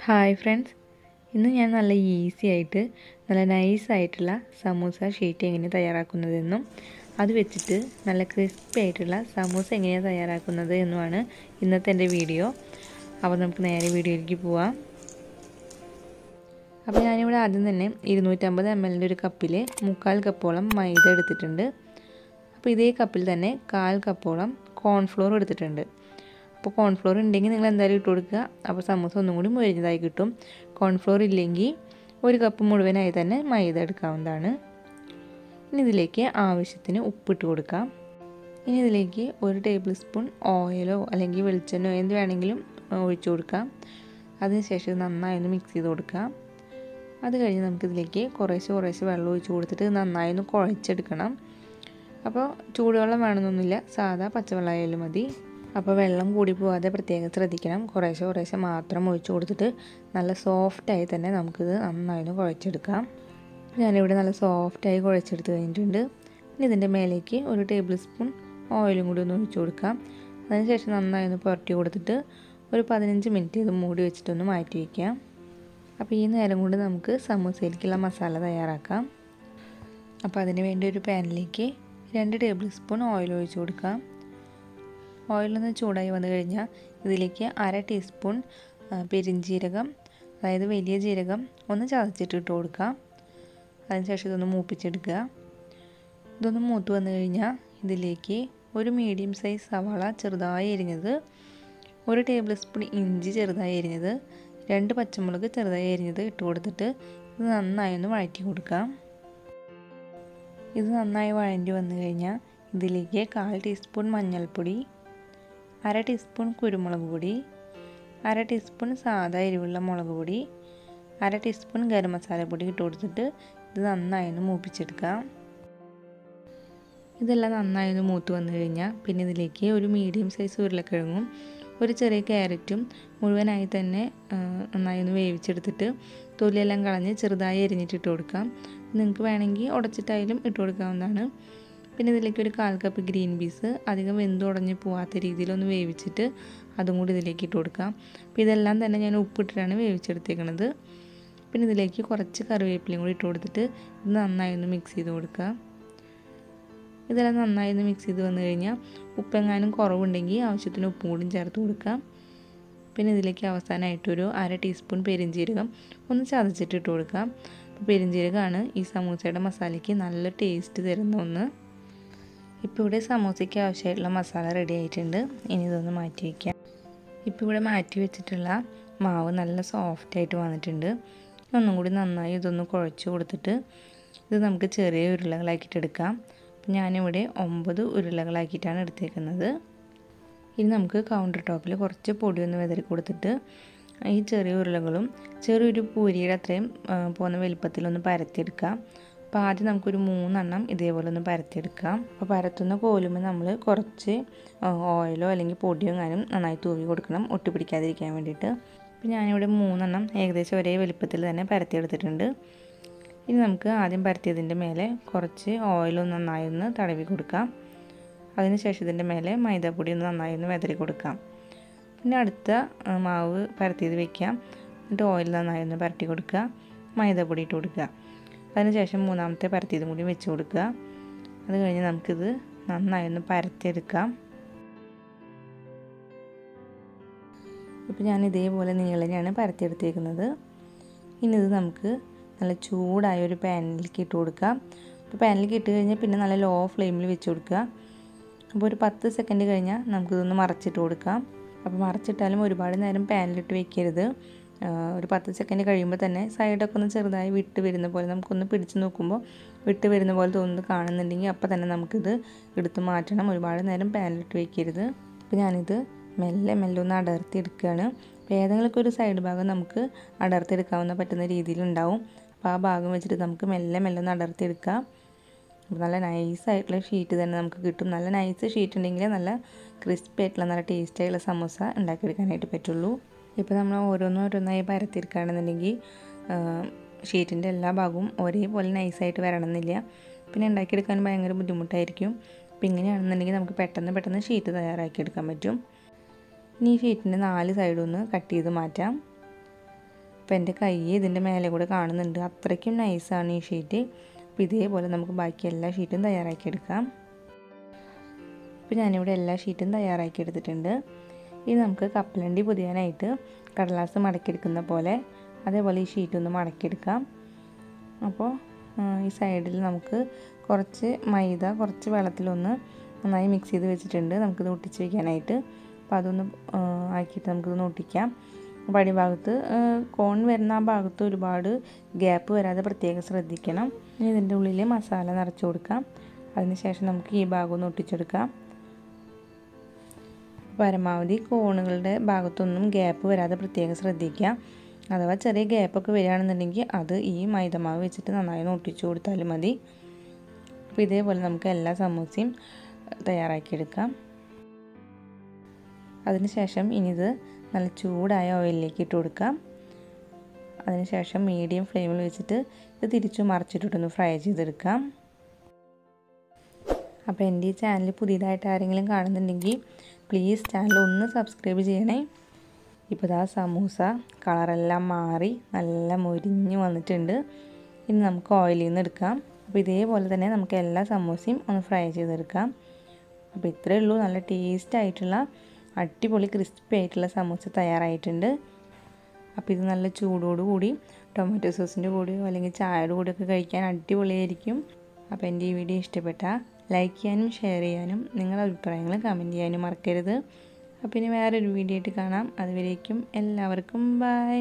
Hi friends, ഇന്ന് ഞാൻ നല്ല ഈസി ആയിട്ട് നല്ല നൈസായിട്ടുള്ള സമൂസ ഷീറ്റ് എങ്ങനെ തയ്യാറാക്കുന്നതെന്നും അത് വെച്ചിട്ട് നല്ല ക്രിസ്പി ആയിട്ടുള്ള സമൂസ എങ്ങനെയാണ് തയ്യാറാക്കുന്നത് എന്നുമാണ് ഇന്നത്തെ എൻ്റെ വീഡിയോ. അപ്പോൾ നമുക്ക് നേരെ വീഡിയോയിലേക്ക് പോവാം. അപ്പോൾ ഞാനിവിടെ ആദ്യം തന്നെ 250 ml ഒരു കപ്പിൽ 3/4 കപ്പോളം മൈദ എടുത്തിട്ടുണ്ട്. അപ്പോൾ ഇതേ കപ്പിൽ തന്നെ 1/4 കപ്പോളം കോൺഫ്ലോർ എടുത്തിട്ടുണ്ട്. അപ്പോൾ കോൺഫ്ലോർ ഉണ്ടെങ്കിൽ നിങ്ങൾ എന്തായാലും ഇട്ട് കൊടുക്കുക. അപ്പോൾ സമൂസ ഒന്നും കൂടി മുരിഞ്ഞതായി കിട്ടും. കോൺഫ്ലോർ ഇല്ലെങ്കിൽ ഒരു കപ്പ് മുഴുവനായി തന്നെ മൈദ എടുക്കാവുന്നതാണ്. ഇനി ഇതിലേക്ക് ആവശ്യത്തിന് ഉപ്പിട്ട് കൊടുക്കാം. ഇനി ഇതിലേക്ക് 1 ടേബിൾ സ്പൂൺ ഓയിലോ അല്ലെങ്കിൽ വെളിച്ചെണ്ണയോ എന്ത് വേണമെങ്കിലും ഒഴിച്ചു കൊടുക്കാം. അതിനുശേഷം നന്നായി ഒന്ന് മിക്സ് ചെയ്ത് കൊടുക്കാം. അത് കഴിഞ്ഞ് നമുക്കിതിലേക്ക് കുറേശ്ശെ വെള്ളം ഒഴിച്ച് കൊടുത്തിട്ട് നന്നായി ഒന്ന് കുഴച്ചെടുക്കണം. അപ്പോൾ ചൂടുവെള്ളം വേണമെന്നൊന്നുമില്ല, സാധാ പച്ചവെള്ളമായാലും മതി. അപ്പോൾ വെള്ളം കൂടി പോകാതെ പ്രത്യേകം ശ്രദ്ധിക്കണം. കുറേശ്ശെ മാത്രം ഒഴിച്ച് കൊടുത്തിട്ട് നല്ല സോഫ്റ്റായി തന്നെ നമുക്കിത് നന്നായി ഒന്ന് കുഴച്ചെടുക്കാം. ഞാനിവിടെ നല്ല സോഫ്റ്റായി കുഴച്ചെടുത്ത് കഴിഞ്ഞിട്ടുണ്ട്. ഇനി ഇതിൻ്റെ മേലേക്ക് 1 ടേബിൾ സ്പൂൺ ഓയിലും കൂടി ഒന്ന് ഒഴിച്ച് കൊടുക്കാം. അതിനുശേഷം നന്നായി ഒന്ന് പുരട്ടി കൊടുത്തിട്ട് ഒരു 15 മിനിറ്റ് ഇത് മൂടി വെച്ചിട്ടൊന്ന് മാറ്റി വയ്ക്കാം. അപ്പോൾ ഈ നേരം കൊണ്ട് നമുക്ക് സമൂസയിലേക്കുള്ള മസാല തയ്യാറാക്കാം. അപ്പോൾ അതിന് വേണ്ടി ഒരു പാനിലേക്ക് 2 ടേബിൾ സ്പൂൺ ഓയിൽ ഒഴിച്ച് കൊടുക്കാം. ഓയിലൊന്ന് ചൂടായി വന്നു കഴിഞ്ഞാൽ ഇതിലേക്ക് 1/2 ടീസ്പൂൺ പെരിഞ്ജീരകം, അതായത് വലിയ ജീരകം ഒന്ന് ചതച്ചിട്ട് ഇട്ട് കൊടുക്കാം. അതിനുശേഷം ഇതൊന്ന് മൂപ്പിച്ചെടുക്കുക. ഇതൊന്ന് മൂത്ത് വന്നു കഴിഞ്ഞാൽ ഇതിലേക്ക് ഒരു മീഡിയം സൈസ് സവാള ചെറുതായി എരിഞ്ഞത്, 1 ടേബിൾ സ്പൂൺ ഇഞ്ചി ചെറുതായി എരിഞ്ഞത്, 2 പച്ചമുളക് ചെറുതായി എരിഞ്ഞത് ഇട്ട് കൊടുത്തിട്ട് ഇത് നന്നായി ഒന്ന് വഴറ്റി കൊടുക്കാം. ഇത് നന്നായി വഴണ്ടി വന്നു കഴിഞ്ഞാൽ ഇതിലേക്ക് 1/4 ടീസ്പൂൺ മഞ്ഞൾപ്പൊടി, 1/2 ടീസ്പൂൺ കുരുമുളക് പൊടി, 1/2 ടീസ്പൂൺ സാധാ എരിവുള്ള മുളക് പൊടി, 1/2 ടീസ്പൂൺ ഗരം മസാലപ്പൊടി ഇട്ട് കൊടുത്തിട്ട് ഇത് നന്നായി ഒന്ന് മൂപ്പിച്ചെടുക്കാം. ഇതെല്ലാം നന്നായി ഒന്ന് മൂത്ത് വന്നു കഴിഞ്ഞാൽ പിന്നെ ഇതിലേക്ക് ഒരു മീഡിയം സൈസ് ഉരുളക്കിഴങ്ങും ഒരു ചെറിയ ക്യാരറ്റും മുഴുവനായി തന്നെ നന്നായി ഒന്ന് വേവിച്ചെടുത്തിട്ട് തൊലിയെല്ലാം കളഞ്ഞ് ചെറുതായി എരിഞ്ഞിട്ട് ഇട്ട് കൊടുക്കാം. നിങ്ങൾക്ക് വേണമെങ്കിൽ ഉടച്ചിട്ടായാലും ഇട്ട് കൊടുക്കാവുന്നതാണ്. പിന്നെ ഇതിലേക്ക് ഒരു 1/4 കപ്പ് ഗ്രീൻ പീസ് അധികം വെന്തുടഞ്ഞ് പോവാത്ത രീതിയിലൊന്ന് വേവിച്ചിട്ട് അതും കൂടി ഇതിലേക്ക് ഇട്ട് കൊടുക്കാം. അപ്പോൾ ഇതെല്ലാം തന്നെ ഞാൻ ഉപ്പിട്ടിട്ടാണ് വേവിച്ചെടുത്തേക്കുന്നത്. പിന്നെ ഇതിലേക്ക് കുറച്ച് കറിവേപ്പിലയും കൂടി ഇട്ട് കൊടുത്തിട്ട് ഇത് നന്നായി ഒന്ന് മിക്സ് ചെയ്ത് കൊടുക്കുക. ഇതെല്ലാം നന്നായി ഒന്ന് മിക്സ് ചെയ്ത് വന്നു കഴിഞ്ഞാൽ ഉപ്പെങ്ങാനും കുറവുണ്ടെങ്കിൽ ആവശ്യത്തിന് ഉപ്പും കൂടി ചേർത്ത് കൊടുക്കാം. പിന്നെ ഇതിലേക്ക് അവസാനമായിട്ടൊരു 1/2 ടീസ്പൂൺ പെരിഞ്ജീരകം ഒന്ന് ചതച്ചിട്ട് ഇട്ട് കൊടുക്കാം. അപ്പോൾ പെരിഞ്ജീരകമാണ് ഈ സമൂസയുടെ മസാലയ്ക്ക് നല്ല ടേസ്റ്റ് തരുന്ന ഒന്ന്. ഇപ്പോൾ ഇവിടെ സമൂസയ്ക്ക് ആവശ്യമായിട്ടുള്ള മസാല റെഡി ആയിട്ടുണ്ട്. ഇനി ഇതൊന്ന് മാറ്റി വയ്ക്കാം. ഇപ്പോൾ ഇവിടെ മാറ്റി വെച്ചിട്ടുള്ള മാവ് നല്ല സോഫ്റ്റായിട്ട് വന്നിട്ടുണ്ട്. ഒന്നും കൂടി നന്നായി ഇതൊന്ന് കുഴച്ച് കൊടുത്തിട്ട് ഇത് നമുക്ക് ചെറിയ ഉരുളകളാക്കിയിട്ട് എടുക്കാം. അപ്പോൾ ഞാനിവിടെ 9 ഉരുളകളാക്കിയിട്ടാണ് എടുത്തേക്കുന്നത്. ഇനി നമുക്ക് കൗണ്ടർ ടോപ്പിൽ കുറച്ച് പൊടിയൊന്ന് വിതറി കൊടുത്തിട്ട് ഈ ചെറിയ ഉരുളകളും ചെറിയൊരു പൂരിയുടെ അത്രയും പോകുന്ന വലുപ്പത്തിലൊന്ന് പരത്തിയെടുക്കാം. അപ്പോൾ ആദ്യം നമുക്കൊരു 3 എണ്ണം ഇതേപോലെ ഒന്ന് പരത്തിയെടുക്കാം. അപ്പോൾ പരത്തുന്ന കോലുമ്പോൾ നമ്മൾ കുറച്ച് ഓയിലോ അല്ലെങ്കിൽ പൊടിയോ എങ്ങാനും നന്നായി തൂവി കൊടുക്കണം, ഒട്ടിപ്പിടിക്കാതിരിക്കാൻ വേണ്ടിയിട്ട്. അപ്പോൾ ഞാനിവിടെ 3 എണ്ണം ഏകദേശം ഒരേ വലുപ്പത്തിൽ തന്നെ പരത്തിയെടുത്തിട്ടുണ്ട്. ഇനി നമുക്ക് ആദ്യം പരത്തിയതിൻ്റെ മേലെ കുറച്ച് ഓയിലൊന്ന് നന്നായി ഒന്ന് തടവി കൊടുക്കാം. അതിനുശേഷം ഇതിൻ്റെ മേലെ മൈദാപ്പൊടി ഒന്ന് നന്നായി ഒന്ന് വിതറി കൊടുക്കാം. പിന്നെ അടുത്ത മാവ് പരത്തിയത് വയ്ക്കാം. എന്നിട്ട് ഓയിൽ നന്നായി ഒന്ന് പരട്ടി കൊടുക്കുക, മൈദാപ്പൊടി ഇട്ട് കൊടുക്കുക. അതിനുശേഷം മൂന്നാമത്തെ പരത്തിയതും കൂടി വെച്ച് കൊടുക്കുക. അത് കഴിഞ്ഞ് നമുക്കിത് നന്നായി ഒന്ന് പരത്തിയെടുക്കാം. ഇപ്പോൾ ഞാൻ ഇതേപോലെ നീളനെയാണ് പരത്തിയെടുത്തേക്കുന്നത്. ഇനി ഇത് നമുക്ക് നല്ല ചൂടായ ഒരു പാനിലേക്ക് ഇട്ട് കൊടുക്കാം. അപ്പോൾ പാനിലേക്ക് ഇട്ട് കഴിഞ്ഞാൽ പിന്നെ നല്ല ലോ ഫ്ലെയിമിൽ വെച്ച് കൊടുക്കുക. അപ്പോൾ ഒരു 10 സെക്കൻഡ് കഴിഞ്ഞാൽ നമുക്കിതൊന്ന് മറച്ചിട്ട് കൊടുക്കാം. അപ്പോൾ മറച്ചിട്ടാലും ഒരുപാട് നേരം പാനിലിട്ട് വെക്കരുത്. ഒരു 10 സെക്കൻഡ് കഴിയുമ്പോൾ തന്നെ സൈഡൊക്കെ ഒന്ന് ചെറുതായി വിട്ട് വരുന്ന പോലെ നമുക്കൊന്ന് പിടിച്ച് നോക്കുമ്പോൾ വിട്ട് വരുന്ന പോലെ തോന്നുന്നത് കാണുന്നുണ്ടെങ്കിൽ അപ്പോൾ തന്നെ നമുക്കിത് എടുത്ത് മാറ്റണം. ഒരുപാട് നേരം പാനിലിട്ട് വെക്കരുത്. അപ്പോൾ ഞാനിത് മെല്ലെ ഒന്ന് അടർത്തി എടുക്കുകയാണ്. അപ്പോൾ ഏതെങ്കിലുമൊക്കെ ഒരു സൈഡ് ഭാഗം നമുക്ക് അടർത്തിയെടുക്കാവുന്ന പറ്റുന്ന രീതിയിലുണ്ടാവും. അപ്പോൾ ആ ഭാഗം വെച്ചിട്ട് നമുക്ക് മെല്ലെ ഒന്ന് അടർത്തിയെടുക്കാം. അപ്പോൾ നല്ല നൈസായിട്ടുള്ള ഷീറ്റ് തന്നെ നമുക്ക് കിട്ടും. നല്ല നൈസ് ഷീറ്റ് ഉണ്ടെങ്കിൽ നല്ല ക്രിസ്പി ആയിട്ടുള്ള നല്ല ടേസ്റ്റ് ആയിട്ടുള്ള സമൂസ ഉണ്ടാക്കിയെടുക്കാനായിട്ട് പറ്റുള്ളൂ. ഇപ്പോൾ നമ്മൾ ഓരോന്നായി പരത്തിയെടുക്കുകയാണെന്നുണ്ടെങ്കിൽ ഷീറ്റിൻ്റെ എല്ലാ ഭാഗവും ഒരേപോലെ നൈസായിട്ട് വരണമെന്നില്ല. പിന്നെ ഉണ്ടാക്കിയെടുക്കാൻ ഭയങ്കര ബുദ്ധിമുട്ടായിരിക്കും. അപ്പോൾ ഇങ്ങനെയാണെന്നുണ്ടെങ്കിൽ നമുക്ക് പെട്ടെന്ന് ഷീറ്റ് തയ്യാറാക്കിയെടുക്കാൻ പറ്റും. ഇനി ഈ ഷീറ്റിൻ്റെ 4 സൈഡൊന്ന് കട്ട് ചെയ്ത് മാറ്റാം. അപ്പോൾ എൻ്റെ കൈ ഇതിൻ്റെ മേലെ കൂടെ കാണുന്നുണ്ട്. അത്രയ്ക്കും നൈസാണ് ഈ ഷീറ്റ്. അപ്പോൾ ഇതേപോലെ നമുക്ക് ബാക്കി എല്ലാ ഷീറ്റും തയ്യാറാക്കിയെടുക്കാം. അപ്പോൾ ഞാനിവിടെ എല്ലാ ഷീറ്റും തയ്യാറാക്കി എടുത്തിട്ടുണ്ട്. ഇനി നമുക്ക് കപ്പലണ്ടി പൊതിയാനായിട്ട് കടലാസ് മടക്കിയെടുക്കുന്ന പോലെ അതേപോലെ ഈ ഷീറ്റൊന്ന് മടക്കിയെടുക്കാം. അപ്പോൾ ഈ സൈഡിൽ നമുക്ക് കുറച്ച് മൈദ കുറച്ച് വെള്ളത്തിലൊന്ന് നന്നായി മിക്സ് ചെയ്ത് വെച്ചിട്ടുണ്ട് നമുക്കിത് ഒട്ടിച്ച് വയ്ക്കാനായിട്ട്. അപ്പോൾ അതൊന്ന് ആക്കിയിട്ട് നമുക്കിതൊന്ന് ഒട്ടിക്കാം. അപ്പോൾ അടിഭാഗത്ത് കോൺ വരുന്ന ആ ഭാഗത്ത് ഒരുപാട് ഗ്യാപ്പ് വരാതെ പ്രത്യേകം ശ്രദ്ധിക്കണം. ഇനി ഇതിൻ്റെ ഉള്ളിൽ മസാല നിറച്ച് കൊടുക്കാം. അതിനുശേഷം നമുക്ക് ഈ ഭാഗം ഒന്ന് ഒട്ടിച്ചെടുക്കാം. പരമാവധി കോണുകളുടെ ഭാഗത്തൊന്നും ഗ്യാപ്പ് വരാതെ പ്രത്യേകം ശ്രദ്ധിക്കുക. അഥവാ ചെറിയ ഗ്യാപ്പൊക്കെ വരികയാണെന്നുണ്ടെങ്കിൽ അത് ഈ മൈദമാവ് വെച്ചിട്ട് നന്നായി ഒട്ടിച്ചു കൊടുത്താലും മതി. അപ്പോൾ ഇതേപോലെ നമുക്ക് എല്ലാ സമൂസയും തയ്യാറാക്കിയെടുക്കാം. അതിനുശേഷം ഇനിയിത് നല്ല ചൂടായ ഓയിലിലേക്ക് ഇട്ട് കൊടുക്കാം. അതിനുശേഷം മീഡിയം ഫ്ലെയിമിൽ വെച്ചിട്ട് ഇത് തിരിച്ചു മറിച്ചിട്ടൊന്ന് ഫ്രൈ ചെയ്തെടുക്കാം. അപ്പോൾ എൻ്റെ ഈ ചാനൽ പുതിയതായിട്ട് ആരെങ്കിലും കാണുന്നുണ്ടെങ്കിൽ പ്ലീസ് ചാനൽ ഒന്ന് സബ്സ്ക്രൈബ് ചെയ്യണേ. ഇപ്പോൾ ഇതാ സമൂസ കളറെല്ലാം മാറി നല്ല മൊരിഞ്ഞ് വന്നിട്ടുണ്ട്. ഇനി നമുക്ക് ഓയിലിൽ നിന്ന് എടുക്കാം. അപ്പോൾ ഇതേപോലെ തന്നെ നമുക്ക് എല്ലാ സമൂസയും ഒന്ന് ഫ്രൈ ചെയ്തെടുക്കാം. അപ്പോൾ ഇത്രയേ ഉള്ളൂ. നല്ല ടേസ്റ്റ് ആയിട്ടുള്ള അടിപൊളി ക്രിസ്പി ആയിട്ടുള്ള സമൂസ തയ്യാറായിട്ടുണ്ട്. അപ്പോൾ ഇത് നല്ല ചൂടോടുകൂടി ടൊമാറ്റോ സോസിൻ്റെ കൂടെയോ അല്ലെങ്കിൽ ചായയുടെ കൂടെയൊക്കെ കഴിക്കാൻ അടിപൊളിയായിരിക്കും. അപ്പോൾ എൻ്റെ ഈ വീഡിയോ ഇഷ്ടപ്പെട്ടാൽ ലൈക്ക് ചെയ്യാനും ഷെയർ ചെയ്യാനും നിങ്ങളുടെ അഭിപ്രായങ്ങൾ കമൻറ്റ് ചെയ്യാനും മറക്കരുത്. അപ്പോൾ ഇനി വേറൊരു വീഡിയോ ആയിട്ട് കാണാം. അതുവരേക്കും എല്ലാവർക്കും ബൈ.